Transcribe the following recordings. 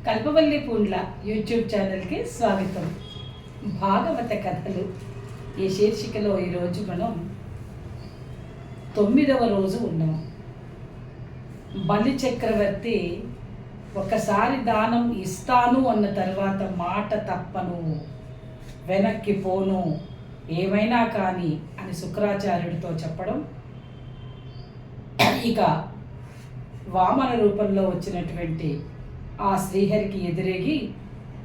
కల్పవల్లి Poondla YouTube ఛానల్కి స్వాగతం. భాగవత కథలు ఈ శీర్షికలో ఈరోజు మనం 9వ రోజు ఉన్నాం. బలి చక్రవర్తి ఒకసారి దానం ఇస్తాను అన్న తర్వాత మాట తప్పను, వెనక్కి పోను, ఏమైనా కానీ అని శుక్రాచార్యుడితో చెప్పడం, ఇక వామన రూపంలో వచ్చినటువంటి ఆ శ్రీహరికి ఎదురేగి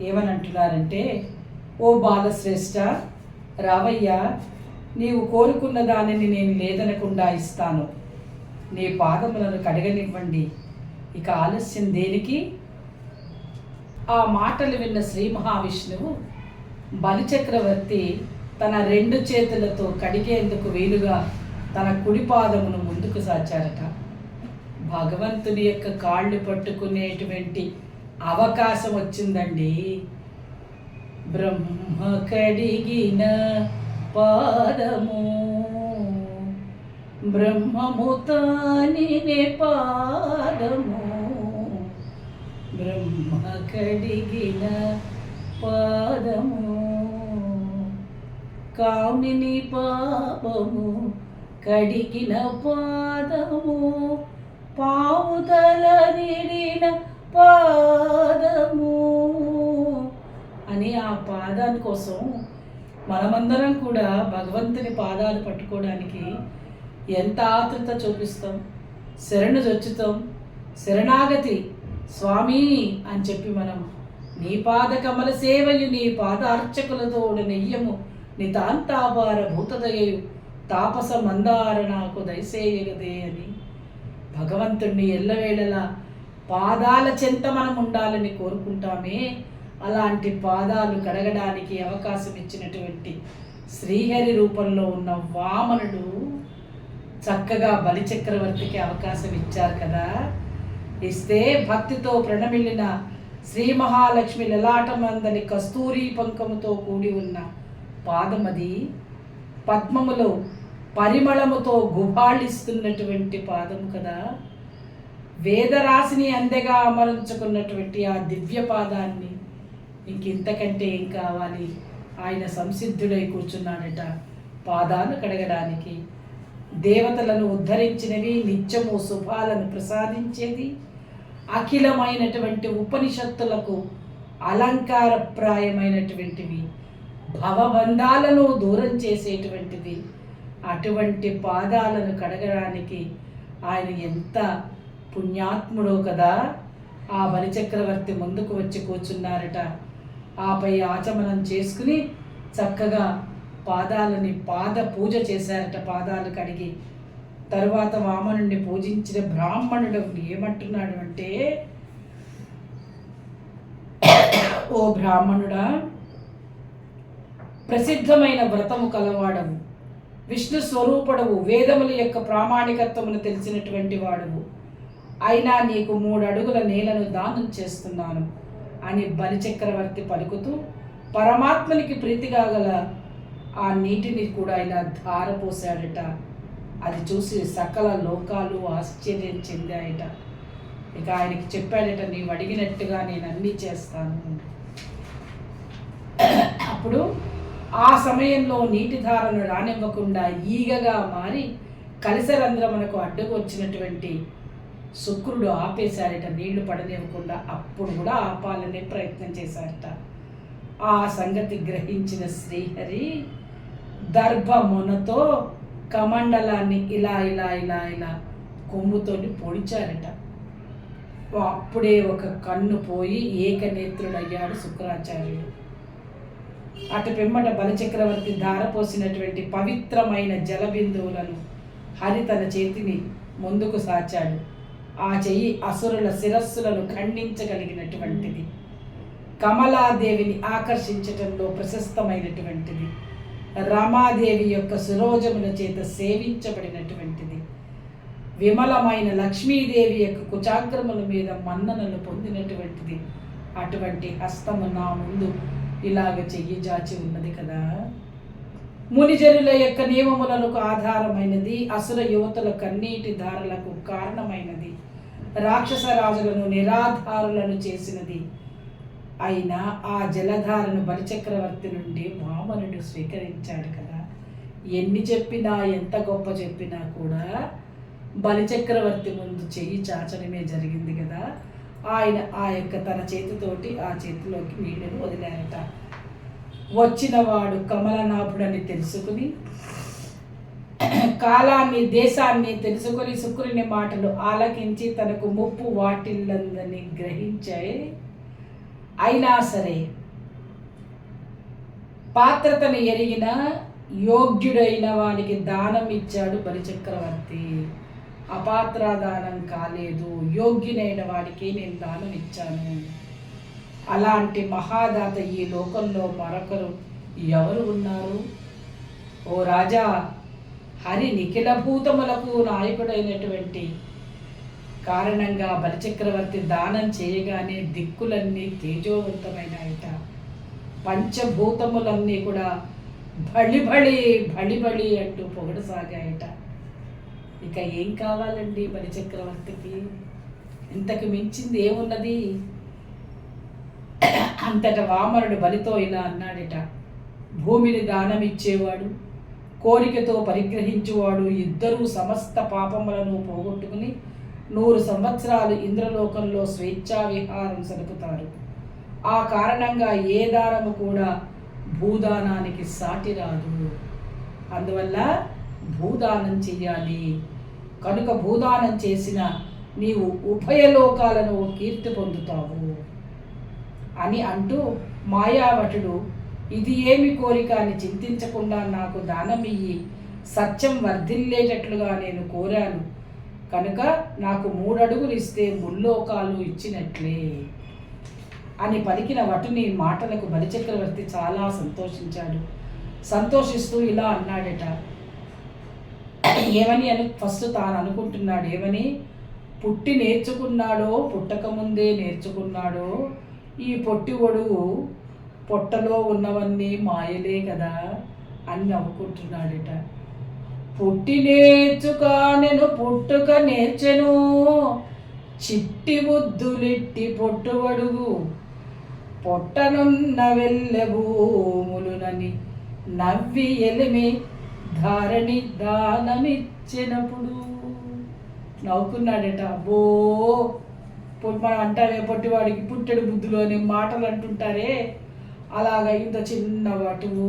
ఏమనంటున్నారంటే, ఓ బాలశ్రేష్ఠ, రావయ్యా, నీవు కోరుకున్న దానిని నేను లేదనకుండా ఇస్తాను, నీ పాదములను కడగనివ్వండి, ఇక ఆలస్యం దేనికి? ఆ మాటలు విన్న శ్రీ మహావిష్ణువు బలిచక్రవర్తి తన 2 చేతులతో కడిగేందుకు వీలుగా తన కుడి పాదమును ముందుకు సాచారట. భగవంతుని యొక్క కాళ్ళు పట్టుకునేటువంటి అవకాశం వచ్చిందండి. బ్రహ్మ కడిగిన పాదము, బ్రహ్మము తానినే పాదము, బ్రహ్మ కడిగిన పాదము, కామిని పాపము కడిగిన పాదము, పావుదల నిడిన పాదము అని ఆ పాదాని కోసం మనమందరం కూడా భగవంతుని పాదాలు పట్టుకోవడానికి ఎంత ఆతృత చూపిస్తాం, శరణు చొచ్చుతాం, శరణాగతి స్వామి అని చెప్పి మనం నీ పాద కమల సేవయు నీ పాదార్చకులతోడు నెయ్యము నితాంతాపార భూతదయు తాపస మందార నాకు దయసేయగదే అని భగవంతుణ్ణి ఎల్లవేళలా పాదాల చెంత మనం ఉండాలని కోరుకుంటామే. అలాంటి పాదాలు కడగడానికి అవకాశం ఇచ్చినటువంటి శ్రీహరి రూపంలో ఉన్న వామనుడు చక్కగా బలిచక్రవర్తికి అవకాశం ఇచ్చారు కదా. ఇస్తే భక్తితో ప్రణమిల్లిన శ్రీ మహాలక్ష్మి లలాటమందని కస్తూరి పంకముతో కూడి ఉన్న పాదమది, పద్మములో పరిమళముతో గుబాళిస్తున్నటువంటి పాదము కదా. వేదరాశిని అందెగా అమర్చుకున్నటువంటి ఆ దివ్య పాదాన్ని ఇంకింతకంటే ఏం కావాలి? ఆయన సంసిద్ధుడై కూర్చున్నాడట పాదాలు కడగడానికి. దేవతలను ఉద్ధరించినవి, నిత్యము శుభాలను ప్రసాదించేది, అఖిలమైనటువంటి ఉపనిషత్తులకు అలంకారప్రాయమైనటువంటివి, భవబంధాలను దూరం చేసేటువంటిది. అటువంటి పాదాలను కడగడానికి ఆయన ఎంత పుణ్యాత్ముడో కదా. ఆ బలిచక్రవర్తి ముందుకు వచ్చి కూర్చున్నారట. ఆపై ఆచమనం చేసుకుని చక్కగా పాదాలని పాద పూజ చేశారట. పాదాలు కడిగి తరువాత వామనుడిని పూజించిన బ్రాహ్మణుడు ఏమంటున్నాడు అంటే, ఓ బ్రాహ్మణుడా, ప్రసిద్ధమైన వ్రతము కలవాడవు, విష్ణు స్వరూపుడవు, వేదముల యొక్క ప్రామాణికత్వమును తెలిసినటువంటి వాడువు, అయినా నీకు 3 అడుగుల నేలను దానం చేస్తున్నాను అని బలిచక్రవర్తి పలుకుతూ పరమాత్మనికి ప్రీతిగా గల ఆ నీటిని కూడా ఇలా ధారపోసాడట. అది చూసి సకల లోకాలు ఆశ్చర్యం చెందాయట. ఇక ఆయనకి చెప్పాడట, నీవు అడిగినట్టుగా నేను అన్నీ చేస్తాను. అప్పుడు ఆ సమయంలో నీటి ధారను రానివ్వకుండా ఈగగా మారి కలిసరంధ్రమునకు అడ్డుకు వచ్చినటువంటి శుక్రుడు ఆపేశాడట, నీళ్లు పడనివ్వకుండా. అప్పుడు కూడా ఆపాలనే ప్రయత్నం చేశాడట. ఆ సంగతి గ్రహించిన శ్రీహరి దర్భమునతో కమండలాన్ని ఇలా ఇలా ఇలా ఇలా కొమ్ముతోటి పొడిచారట. అప్పుడే ఒక కన్ను పోయి ఏకనేత్రుడయ్యాడు శుక్రాచార్యుడు. అటు పిమ్మట బలిచక్రవర్తి ధారపోసినటువంటి పవిత్రమైన జలబిందువులను హరి తన చేతిని ముందుకు సాచాడు. ఆ చెయ్యి అసురుల శిరస్సులను ఖండించగలిగినటువంటిది, కమలాదేవిని ఆకర్షించటంలో ప్రశస్తమైనటువంటిది, రమాదేవి యొక్క శిరోజముల చేత సేవించబడినటువంటిది, విమలమైన లక్ష్మీదేవి యొక్క కుచాగ్రముల మీద మన్ననలు పొందినటువంటిది. అటువంటి హస్తము నా ముందు ఇలాగ చెయ్యి జాచి ఉన్నది కదా. మునిజనుల యొక్క నియమములకు ఆధారమైనది, అసుర యువతుల కన్నీటి ధారలకు కారణమైనది, రాక్షస రాజులను నిరాధారులను చేసినది, అయినా ఆ జలధారను బలిచక్రవర్తి నుండి వామనుడు స్వీకరించాడు కదా. ఎన్ని చెప్పినా ఎంత గొప్ప చెప్పినా కూడా బలిచక్రవర్తి ముందు చెయ్యి చాచడమే జరిగింది కదా. ఆయన ఆ యొక్క తన చేతితోటి ఆ చేతిలోకి నీళ్లను వదిలారట. వచ్చిన వాడు కమలనాభుడని తెలుసుకుని, కాలాన్ని దేశాన్ని తెలుసుకొని శుక్రుని మాటలు ఆలకించి తనకు ముప్పు వాటిల్లందని గ్రహించాయి. అయినా సరే పాత్రతను ఎరిగిన యోగ్యుడైన వానికి దానం ఇచ్చాడు బలిచక్రవర్తి. అపాత్రాదానం కాలేదు, యోగ్యునైన వాడికి నేను దానం ఇచ్చాను. అలాంటి మహాదాత ఈ లోకంలో మరొకరు ఎవరు ఉన్నారు? ఓ రాజా, హరి నిఖిల భూతములకు నాయకుడైనటువంటి కారణంగా బలిచక్రవర్తి దానం చేయగానే దిక్కులన్నీ తేజోవంతమైనాయట. పంచభూతములన్నీ కూడా బళి బళి బళి బళి అంటూ పొగడసాగాయట. ఇక ఏం కావాలండి బలిచక్రవర్తికి? ఇంతకు మించింది ఏమున్నది? అంతట వామనుడు బలితో ఇలా అన్నాడట, భూమిని దానం ఇచ్చేవాడు, కోరికతో పరిగ్రహించువాడు ఇద్దరూ సమస్త పాపములను పోగొట్టుకుని 100 సంవత్సరాలు ఇంద్రలోకంలో స్వేచ్ఛా విహారం సలుపుతారు. ఆ కారణంగా ఏ దానము కూడా భూదానానికి సాటి రాదు. అందువల్ల భూదానం చెయ్యాలి. కనుక భూదానం చేసిన నీవు ఉభయలోకాలను కీర్తి పొందుతావు అని అంటూ మాయావటుడు, ఇది ఏమి కోరిక అని చింతించకుండా నాకు దానమియ్యి, సత్యం వర్ధిల్లేటట్లుగా నేను కోరాను కనుక నాకు 3 అడుగులు ఇస్తే ముల్లోకాలు ఇచ్చినట్లే అని పలికిన వటుని మాటలకు బలిచక్రవర్తి చాలా సంతోషించాడు. సంతోషిస్తూ ఇలా అన్నాడట, ఏమని అని ఫస్ట్ తాను అనుకుంటున్నాడు. ఏమని? పుట్టి నేర్చుకున్నాడో పుట్టకముందే నేర్చుకున్నాడో ఈ పొట్టి ఒడుగు పొట్టలో ఉన్నవన్నీ మాయలే కదా అని నవ్వుకుంటున్నాడట. పుట్టి నేర్చుకా నేను పుట్టుక నేర్చెను, చిట్టి బుద్ధులిట్టి పొట్టువడుగు పొట్టనున్న వెళ్ళె భూములునని నవ్వి ఎలిమి ధారణి దానమిచ్చినప్పుడు నవ్వుకున్నాడట. అబ్బో, మనం అంటారే పొట్టివాడికి పుట్టెడు బుద్ధులు అనే మాటలు అంటుంటారే, అలాగ ఇంత చిన్న వాటువు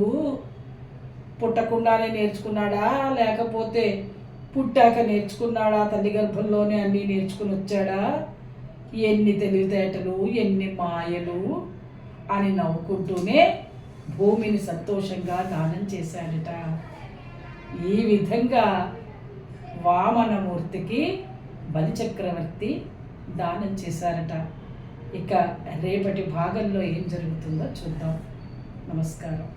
పుట్టకుండానే నేర్చుకున్నాడా, లేకపోతే పుట్టాక నేర్చుకున్నాడా, తల్లి గర్భంలోనే అన్నీ నేర్చుకుని వచ్చాడా? ఎన్ని తెలివితేటలు, ఎన్ని మాయలు అని నవ్వుకుంటూనే భూమిని సంతోషంగా దానం చేశాడట. ఈ విధంగా వామనమూర్తికి బలిచక్రవర్తి దానం చేశారట. ఇక రేపటి భాగంలో ఏం జరుగుతుందో చూద్దాం. నమస్కారం.